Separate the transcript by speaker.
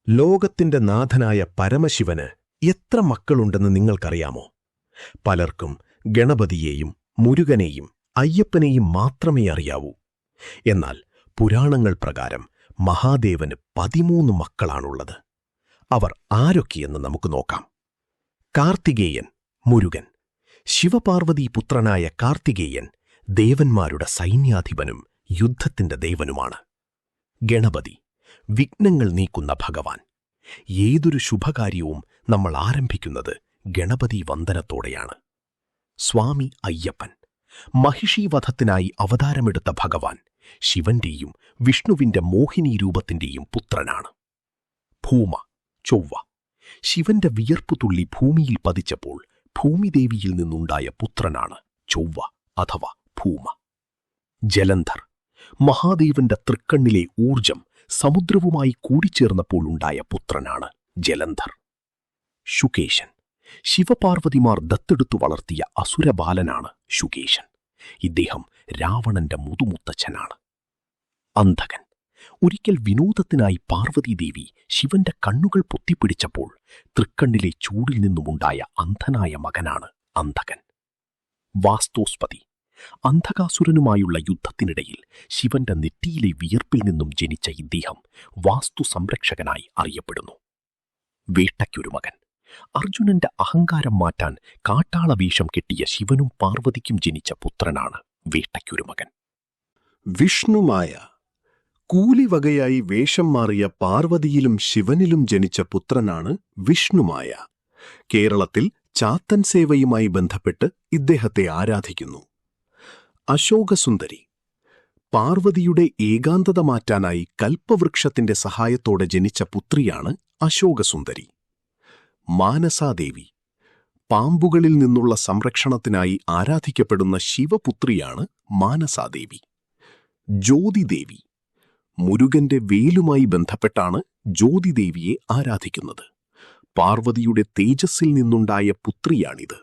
Speaker 1: ലോകത്തിന്റെ നാഥനായ പരമശിവന് എത്ര മക്കളുണ്ടെന്ന് നിങ്ങൾക്കറിയാമോ? പലർക്കും ഗണപതിയെയും മുരുകനെയും അയ്യപ്പനെയും മാത്രമേ അറിയാവൂ. എന്നാൽ പുരാണങ്ങൾ പ്രകാരം മഹാദേവന് 13 മക്കളാണുള്ളത്. അവർ ആരൊക്കെയെന്ന് നമുക്ക് നോക്കാം. കാർത്തികേയൻ, മുരുകൻ. ശിവപാർവതി പുത്രനായ കാർത്തികേയൻ ദേവന്മാരുടെ സൈന്യാധിപനും യുദ്ധത്തിന്റെ ദേവനുമാണ്. ഗണപതി, വിഘ്നങ്ങൾ നീക്കുന്ന ഭഗവാൻ. ഏതൊരു ശുഭകാര്യവും നമ്മൾ ആരംഭിക്കുന്നത് ഗണപതി വന്ദനത്തോടെയാണ്. സ്വാമി അയ്യപ്പൻ, മഹിഷീവധത്തിനായി അവതാരമെടുത്ത ഭഗവാൻ ശിവന്റെയും വിഷ്ണുവിന്റെ മോഹിനി രൂപത്തിന്റെയും പുത്രനാണ്. ഭൂമ, ചൊവ്വ. ശിവന്റെ വിയർപ്പുതുള്ളി ഭൂമിയിൽ പതിച്ചപ്പോൾ ഭൂമിദേവിയിൽ നിന്നുണ്ടായ പുത്രനാണ് ചൊവ്വ അഥവാ ഭൂമ. ജലന്ധർ, മഹാദേവന്റെ തൃക്കണ്ണിലെ ഊർജം സമുദ്രവുമായി കൂടിച്ചേർന്നപ്പോൾ ഉണ്ടായ പുത്രനാണ് ജലന്ധർ. ശുകേശൻ, ശിവപാർവതിമാർ ദത്തെടുത്തു വളർത്തിയ അസുരബാലനാണ് ശുകേശൻ. ഇദ്ദേഹം രാവണന്റെ മുതുമുത്തച്ഛനാണ്. അന്ധകൻ, ഒരിക്കൽ വിനോദത്തിനായി പാർവതീദേവി ശിവന്റെ കണ്ണുകൾ പൊത്തിപ്പിടിച്ചപ്പോൾ തൃക്കണ്ണിലെ ചൂടിൽ നിന്നുമുണ്ടായ അന്ധനായ മകനാണ് അന്ധകൻ. വാസ്തോസ്പതി, അന്ധകാസുരനുമായുള്ള യുദ്ധത്തിനിടയിൽ ശിവന്റെ നെറ്റിയിലെ വിയർപ്പിൽ നിന്നും ജനിച്ച ഇദ്ദേഹം വാസ്തു സംരക്ഷകനായി അറിയപ്പെടുന്നു. വേട്ടയ്ക്കൊരു മകൻ, അർജുനന്റെ അഹങ്കാരം മാറ്റാൻ കാട്ടാളവേഷം കെട്ടിയ ശിവനും പാർവതിക്കും ജനിച്ച പുത്രനാണ് വേട്ടയ്ക്കൊരു മകൻ.
Speaker 2: വിഷ്ണുമായ, കൂലിവകയായി വേഷം മാറിയ പാർവതിയിലും ശിവനിലും ജനിച്ച പുത്രനാണ് വിഷ്ണുമായ. കേരളത്തിൽ ചാത്തൻ സേവയുമായി ബന്ധപ്പെട്ട് ഇദ്ദേഹത്തെ ആരാധിക്കുന്നു. അശോകസുന്ദരി, പാർവതിയുടെ ഏകാന്തത മാറ്റാനായി കൽപ്പവൃക്ഷത്തിന്റെ സഹായത്തോടെ ജനിച്ച പുത്രിയാണ് അശോകസുന്ദരി. മാനസാദേവി, പാമ്പുകളിൽ നിന്നുള്ള സംരക്ഷണത്തിനായി ആരാധിക്കപ്പെടുന്ന ശിവപുത്രിയാണ് മാനസാദേവി. ജ്യോതിദേവി, മുരുകന്റെ വേലുമായി ബന്ധപ്പെട്ടാണ് ജ്യോതിദേവിയെ ആരാധിക്കുന്നത്. പാർവതിയുടെ തേജസ്സിൽ നിന്നുണ്ടായ പുത്രിയാണിത്.